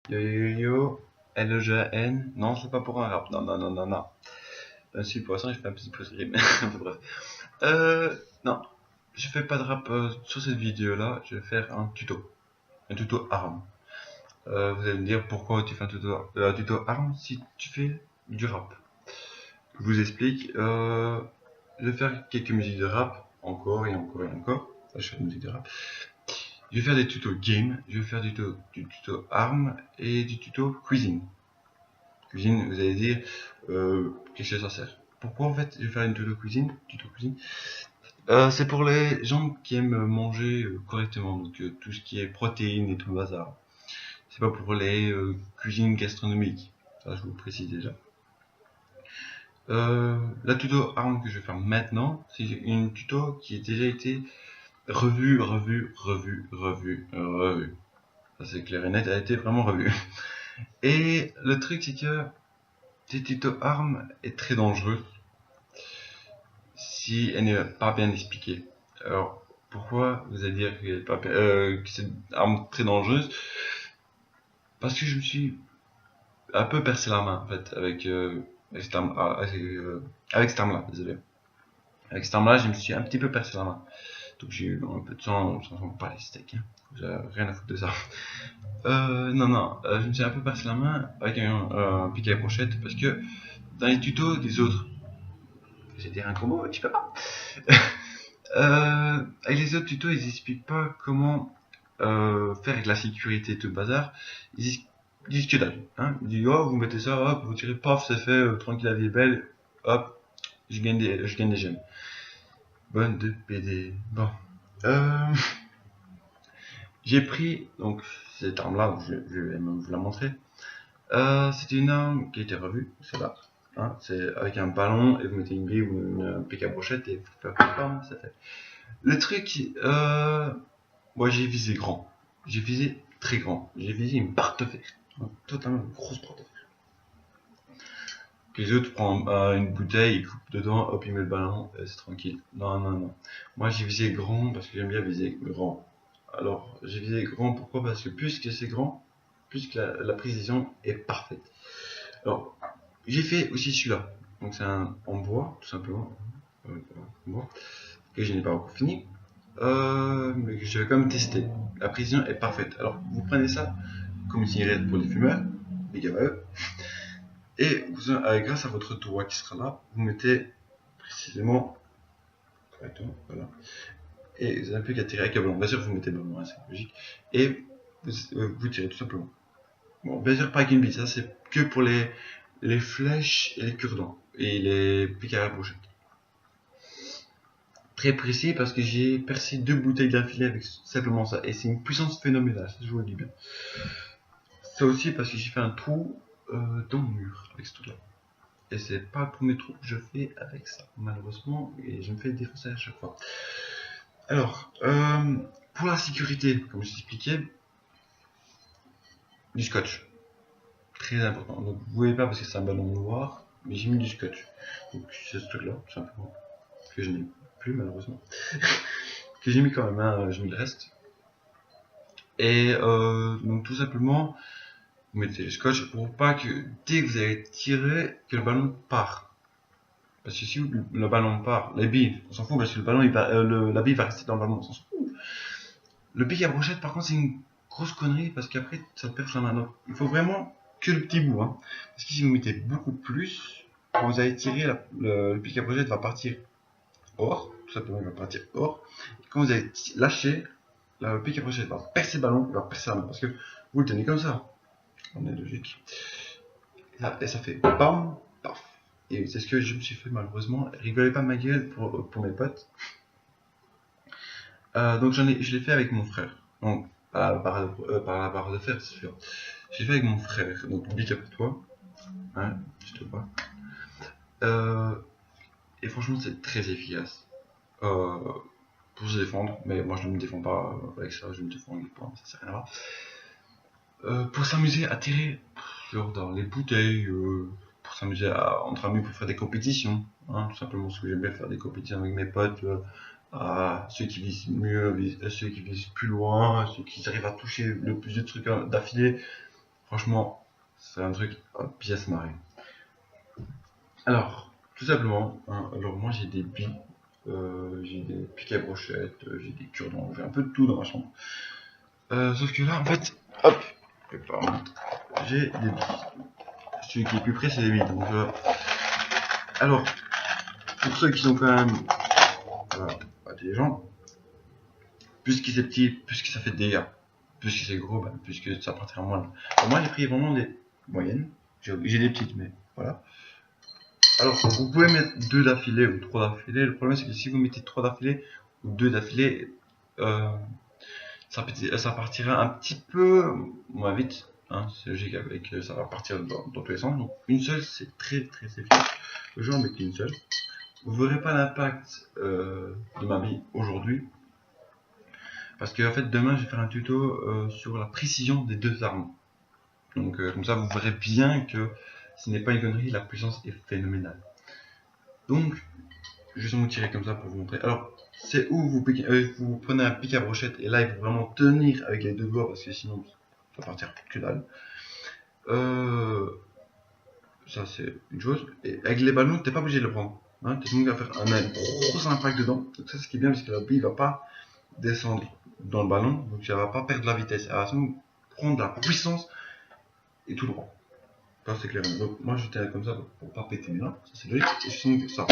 Yo yo yo, L-E-G-N. Non, c'est pas pour un rap. Non, non, non, non, non. Si, pour l'instant, je fais un petit peu de rime. Enfin, bref. Non. Je fais pas de rap sur cette vidéo-là. Je vais faire un tuto. Un tuto ARM. Vous allez me dire pourquoi tu fais un tuto ARM si tu fais du rap. Je vous explique. Je vais faire quelques musiques de rap. Encore et encore et encore. Là, je fais de musique de rap. Je vais faire des tutos game. Je vais faire du tuto ARM et du tuto cuisine. Cuisine, vous allez dire, qu'est-ce que ça sert? Pourquoi en fait je vais faire une tuto cuisine? C'est pour les gens qui aiment manger correctement, donc tout ce qui est protéines et tout le bazar. C'est pas pour les cuisines gastronomiques, ça je vous le précise déjà. La tuto ARM que je vais faire maintenant, c'est une tuto qui a déjà été revue. Ça c'est clair et net, elle a été vraiment revue. Et le truc c'est que cette tuto ARM est très dangereuse si elle n'est pas bien expliquée. Alors, pourquoi vous allez dire que c'est une arme très dangereuse? Parce que je me suis un peu percé la main, en fait, avec cette arme-là, désolé. Avec cette arme-là, je me suis un petit peu percé la main. Donc j'ai eu un peu de sang, ça sent pas les steaks, hein. J'ai rien à foutre de ça. Non, je me suis un peu percé la main avec un pic à la brochette, parce que dans les tutos des autres, c'était un combo, tu peux pas. Avec les autres tutos, ils expliquent pas comment faire avec la sécurité et tout le bazar. Ils disent que dalle. Hein. Ils disent, oh, vous mettez ça, hop, vous tirez, paf, c'est fait, tranquille, la vie est belle, hop, je gagne des gemmes. Bonne de PD. Bon. Euh, j'ai pris, donc, cette arme-là, je vais même vous la montrer. C'est une arme qui a été revue, c'est là. Hein, c'est avec un ballon, et vous mettez une grille ou une pique à brochette, et vous faites comme ça fait. Le truc, moi j'ai visé grand. J'ai visé très grand. J'ai visé une barre de fer. Totalement une grosse barre de fer. Que les autres prennent une bouteille, ils coupent dedans, hop, ils mettent le ballon, c'est tranquille. Non, non, non. Moi j'ai visé grand parce que j'aime bien viser grand. Alors, j'ai visé grand, pourquoi? Parce que plus que c'est grand, plus que la précision est parfaite. Alors, j'ai fait aussi celui-là. Donc c'est en bois, tout simplement. En bois. Que je n'ai pas encore fini. Mais que je vais quand même tester. La précision est parfaite. Alors, vous prenez ça comme une cigarette pour les fumeurs, les gaveux, et vous, grâce à votre doigt qui sera là, vous mettez précisément, voilà, et vous n'avez plus qu'à tirer avec un ballon. Bien sûr, vous mettez le ballon, hein, c'est logique, et vous tirez tout simplement. Bon, bien sûr, pas avec une bille, ça c'est que pour les flèches et les cure-dents, et les pics à la brochette. Très précis parce que j'ai percé 2 bouteilles d'affilée avec simplement ça, et c'est une puissance phénoménale, ça je vous le dis bien. C'est aussi parce que j'ai fait un trou dans le mur avec ce truc là. Et c'est pas le premier trou que je fais avec ça, malheureusement, et je me fais défoncer à chaque fois. Alors, pour la sécurité, comme je t'expliquais, du scotch. Très important. Donc vous voyez pas parce que c'est un ballon noir, mais j'ai mis du scotch. Donc c'est ce truc là, tout simplement. Que je n'ai plus malheureusement. Que j'ai mis quand même, hein, j'ai mis le reste. Et donc tout simplement, vous mettez le scotch pour pas que dès que vous allez tirer, que le ballon part. Parce que si le ballon part, la bille, on s'en fout parce que le ballon, la bille va rester dans le ballon, on s'en fout. Le pic à brochette, par contre, c'est une grosse connerie parce qu'après, ça perce la main. Donc, il faut vraiment que le petit bout. Hein. Parce que si vous mettez beaucoup plus, quand vous allez tirer, le pic à brochette va partir hors. Tout simplement, il va partir hors. Et quand vous allez lâcher, le pic à brochette va percer le ballon, il va percer la main. Parce que vous le tenez comme ça. On est logique. Et ça fait bam, paf. Et c'est ce que je me suis fait malheureusement. Rigolez pas ma gueule pour mes potes. Donc je l'ai fait avec mon frère. Donc par la barre de fer, c'est sûr. Je l'ai fait avec mon frère. Donc big up à toi. Hein, je te vois. Et franchement c'est très efficace. Pour se défendre. Mais moi je ne me défends pas avec ça. Je me défends avec des points. Ça sert à rien à voir. Pour s'amuser à tirer genre dans les bouteilles. Pour s'amuser entre amis pour faire des compétitions. Hein, tout simplement parce que j'aime bien faire des compétitions avec mes potes. Ceux qui visent mieux, ceux qui visent plus loin, ceux qui arrivent à toucher le plus de trucs d'affilée. Franchement, c'est un truc à bien se marrer. Alors, tout simplement, hein, alors moi j'ai des billes, j'ai des piques à brochettes, j'ai des cure-dents, j'ai un peu de tout dans ma chambre. Sauf que là, en fait, hop, j'ai des billes. Celui qui est plus près, c'est les billes. Donc, alors, pour ceux qui sont quand même intelligents, plus que c'est petit, plus que ça fait des dégâts. Plus que c'est gros, plus que ça partira moins. Alors, moi j'ai pris vraiment des moyennes, j'ai des petites, mais voilà. Alors, vous pouvez mettre 2 d'affilée ou 3 d'affilée. Le problème, c'est que si vous mettez 3 d'affilée ou 2 d'affilée, ça partira un petit peu moins vite. Hein, c'est logique, avec ça va partir dans tous les sens. Donc, une seule, c'est très efficace. Je vais en mettre une seule. Vous verrez pas l'impact de ma bille aujourd'hui. Parce que, en fait, demain, je vais faire un tuto sur la précision des 2 armes. Donc, comme ça, vous verrez bien que ce n'est pas une connerie, la puissance est phénoménale. Donc, je vais vous tirer comme ça pour vous montrer. Alors, c'est où vous prenez un pic à brochette et là il faut vraiment tenir avec les 2 doigts parce que sinon ça va partir que dalle. Ça c'est une chose. Et avec les ballons, t'es pas obligé de le prendre. Hein, t'es donc à faire un gros impact dedans. Donc ça, ce qui est bien parce que la bille va pas descendre dans le ballon, donc elle va pas perdre la vitesse. Elle va seulement prendre la puissance et tout droit. Ça c'est clair. Donc moi je tiens comme ça pour pas péter mes là. Ça c'est logique. Et je sens que ça.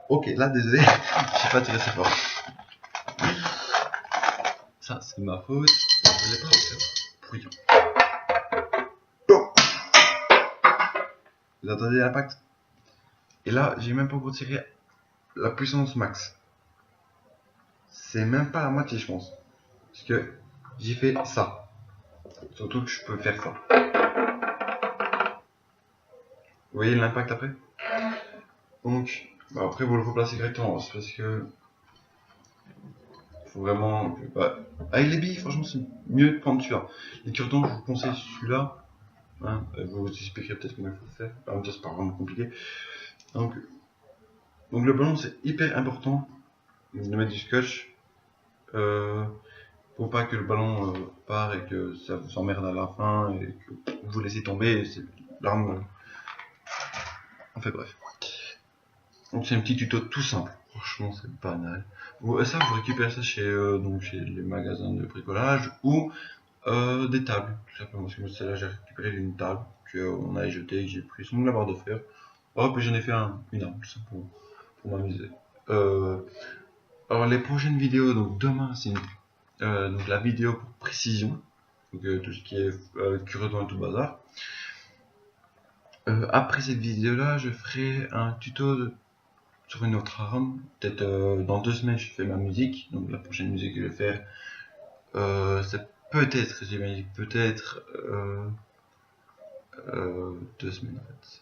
Ok, là désolé, j'ai pas tiré assez fort. Ça c'est ma faute. Je l'ai pas fait. Bruyant. Vous entendez l'impact? Et là, j'ai même pas encore tiré la puissance max. C'est même pas la moitié, je pense. Parce que j'ai fait ça. Surtout que je peux faire ça. Vous voyez l'impact après? Donc, après vous le replacez correctement. C'est parce que faut vraiment. Avec les billes, franchement, c'est mieux de prendre celui-là. Les cure-dents, je vous conseille celui-là. Hein, vous expliquerez peut-être comment il faut faire. En même temps, c'est pas vraiment compliqué. Donc le ballon, c'est hyper important de mettre du scotch. Faut pas que le ballon part et que ça vous emmerde à la fin et que vous laissez tomber. L'arme. Enfin bref. Donc c'est un petit tuto tout simple. Franchement, c'est banal. Ça, vous récupérez ça chez les magasins de bricolage ou des tables, tout simplement. Parce que celle-là, j'ai récupéré une table qu'on a jetée, que j'ai pris sur la barre de fer. Hop, j'en ai fait une arme, tout simplement, pour m'amuser. Alors les prochaines vidéos, donc demain, c'est donc la vidéo pour précision, donc tout ce qui est cure-dents et tout bazar. Après cette vidéo là, je ferai un tuto sur une autre arme. Peut-être dans 2 semaines, je fais ma musique. Donc la prochaine musique que je vais faire, c'est peut-être, j'imagine, peut-être 2 semaines en fait.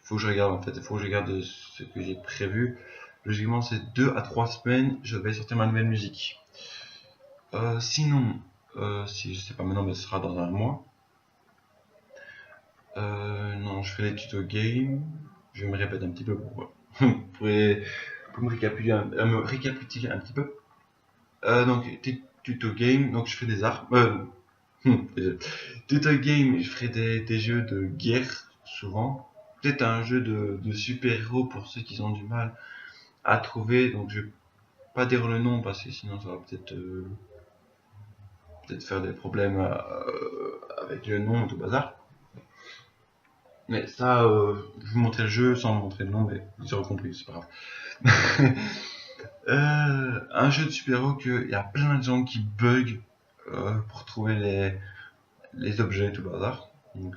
Faut que je regarde en fait, il faut que je regarde ce que j'ai prévu. Logiquement, c'est 2 à 3 semaines, je vais sortir ma nouvelle musique. Sinon, si je sais pas maintenant, mais ce sera dans un mois. Non, je fais les tutos game. Je me répète un petit peu pour me récapituler un petit peu. Donc, tuto game, donc je fais des armes. Tuto game, je ferai des jeux de guerre, souvent. Peut-être un jeu de super-héros pour ceux qui ont du mal à trouver. Donc, je vais pas dire le nom parce que sinon ça va peut-être faire des problèmes avec le nom, tout bazar. Mais ça, je vous montrer le jeu sans montrer le nom, mais vous aurez compris, c'est pas grave. Un jeu de super-héros qu'il y a plein de gens qui bug pour trouver les objets tout bazar. Donc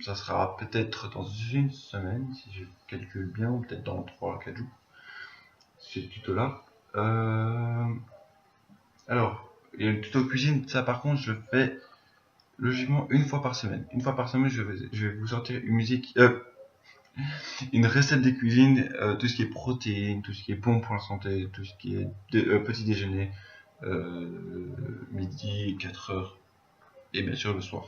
ça sera peut-être dans une semaine, si je calcule bien, ou peut-être dans 3 à 4 jours. Ce tuto là. Alors, et le tuto cuisine, ça par contre, je le fais logiquement une fois par semaine. Une fois par semaine, je vais vous sortir une musique, une recette de cuisine, tout ce qui est protéines, tout ce qui est bon pour la santé, tout ce qui est petit déjeuner, midi, 4 heures, et bien sûr le soir.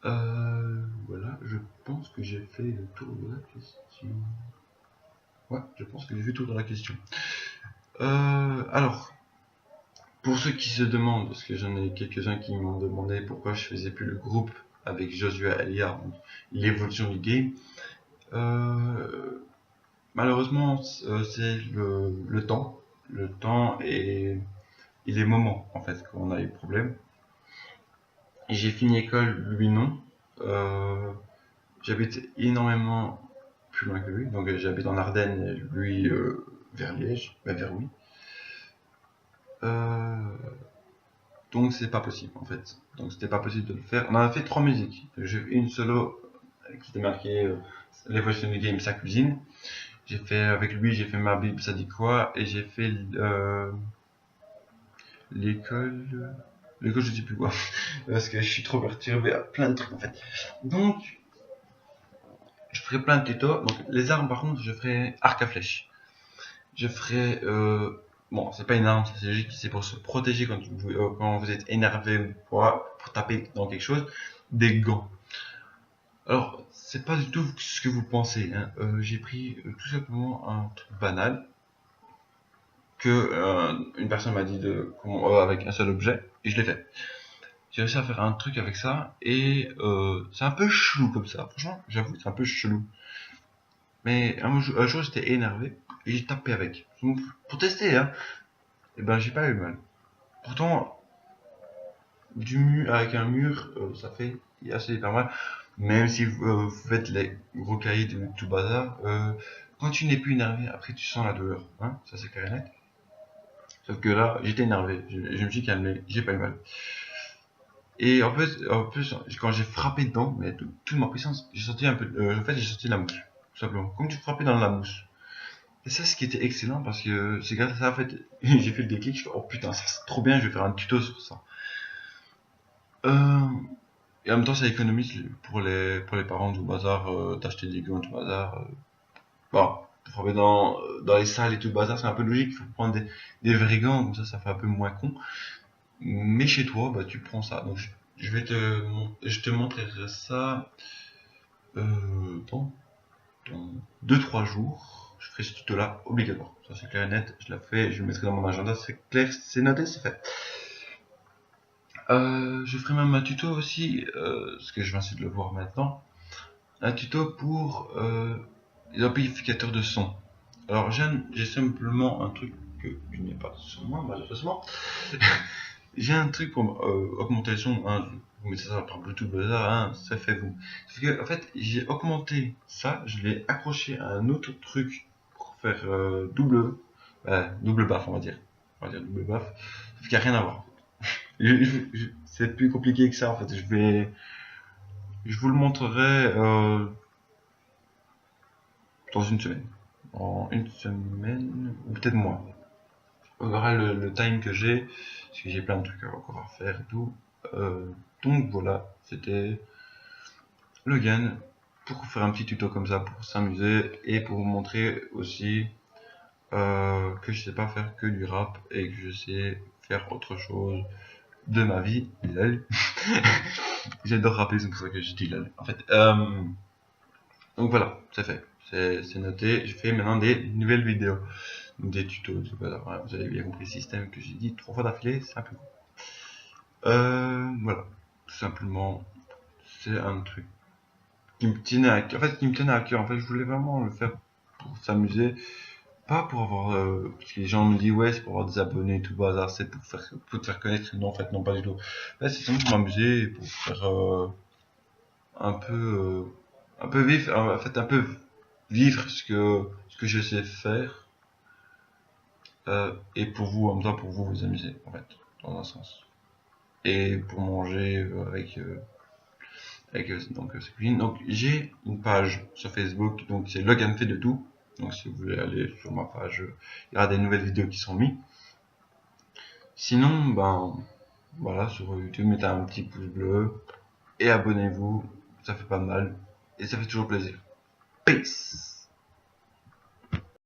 Voilà, je pense que j'ai fait le tour de la question. Ouais, je pense que j'ai fait le tour de la question. Alors, Pour ceux qui se demandent, parce que j'en ai quelques-uns qui m'ont demandé pourquoi je faisais plus le groupe avec Joshua Elia, l'évolution du game, malheureusement c'est le temps, et les moments en fait qu'on a eu problème. J'ai fini l'école, lui non. J'habite énormément plus loin que lui, donc j'habite en Ardennes et lui vers Liège, vers oui. Donc c'est pas possible en fait. Donc c'était pas possible de le faire. On en a fait 3 musiques. J'ai fait une solo qui était marquée l'évolution du game, sa cuisine. J'ai fait avec lui, j'ai fait ma Bible, ça dit quoi, et j'ai fait l'école. L'école, je sais plus quoi. Parce que je suis trop perturbé à plein de trucs en fait. Donc, je ferai plein de tutos. Donc, les armes, par contre, je ferai arc à flèche. Je ferai. Bon, c'est pas une arme, c'est logique, c'est pour se protéger quand vous êtes énervé pour taper dans quelque chose. Des gants. Alors, c'est pas du tout ce que vous pensez. Hein. J'ai pris tout simplement un truc banal que une personne m'a dit avec un seul objet, et je l'ai fait. J'ai réussi à faire un truc avec ça, et c'est un peu chelou comme ça. Franchement, j'avoue, c'est un peu chelou. Mais un jour j'étais énervé, et j'ai tapé avec. Donc, pour tester, hein, et ben j'ai pas eu mal. Pourtant, avec un mur, ça fait assez pas mal. Même si vous faites les gros cahiers de tout bazar, quand tu n'es plus énervé, après tu sens la douleur. Hein, ça c'est clair et net. Sauf que là, j'étais énervé, je me suis calmé, j'ai pas eu mal. Et en plus, quand j'ai frappé dedans, mais toute ma puissance, j'ai sorti un peu, en fait, j'ai sorti la mousse, tout simplement. Comme tu frappais dans la mousse. Et ça, ce qui était excellent, parce que c'est grâce à ça, en fait, j'ai fait le déclic, je fais, oh putain, ça c'est trop bien, je vais faire un tuto sur ça. Euh, et en même temps, ça économise pour les parents du bazar, d'acheter des gants du bazar. Bon, pour frapper dans les salles et tout le bazar, c'est un peu logique, il faut prendre des vrais gants, comme ça fait un peu moins con. Mais chez toi, bah, tu prends ça. Donc, je te montrerai ça dans 2-3 jours. Je ferai ce tuto-là obligatoire. Ça, c'est clair et net. Je la fais, je le mettrai dans mon agenda. C'est clair, c'est noté, c'est fait. Je ferai même un tuto aussi, parce que je vais essayer de le voir maintenant. Un tuto pour les amplificateurs de son. Alors, j'ai simplement un truc que je n'ai pas sur moi, malheureusement. J'ai un truc pour augmenter le son, hein, vous mettez ça par Bluetooth, hein, ça fait vous. Parce que, en fait, j'ai augmenté ça, je l'ai accroché à un autre truc pour faire double baff, on va dire. On va dire double baff, sauf qu'il n'y a rien à voir. C'est plus compliqué que ça, en fait. Je vous le montrerai dans une semaine. En une semaine, ou peut-être moins. On verra le time que j'ai, parce que j'ai plein de trucs encore à faire et tout. Donc voilà, c'était Logan pour faire un petit tuto comme ça pour s'amuser et pour vous montrer aussi que je sais pas faire que du rap et que je sais faire autre chose de ma vie. Lol. J'adore rapper, c'est pour ça que je dis lol. En fait, donc voilà, c'est fait, c'est noté. Je fais maintenant des nouvelles vidéos, donc des tutos. Voilà, vous avez bien compris le système que j'ai dit 3 fois d'affilée, c'est un peu. Voilà, tout simplement, c'est un truc qui me tenait à cœur. En fait, qui me tenait à cœur. En fait, je voulais vraiment le faire pour s'amuser, pas pour avoir. Parce que les gens me disent ouais, c'est pour avoir des abonnés et tout bazar, c'est pour te faire connaître. Non, en fait, non, pas du tout. Là, c'est simplement pour m'amuser et pour faire un peu, un peu vivre, en fait, un peu vivre ce que je sais faire, et pour vous, en même temps, pour vous amuser, en fait, dans un sens. Et pour manger avec donc cette cuisine. Donc j'ai une page sur Facebook, donc c'est Logan fait de tout. Donc si vous voulez aller sur ma page, il y aura des nouvelles vidéos qui sont mises. Sinon, ben voilà, sur YouTube, mettez un petit pouce bleu et abonnez-vous, ça fait pas mal et ça fait toujours plaisir. Peace.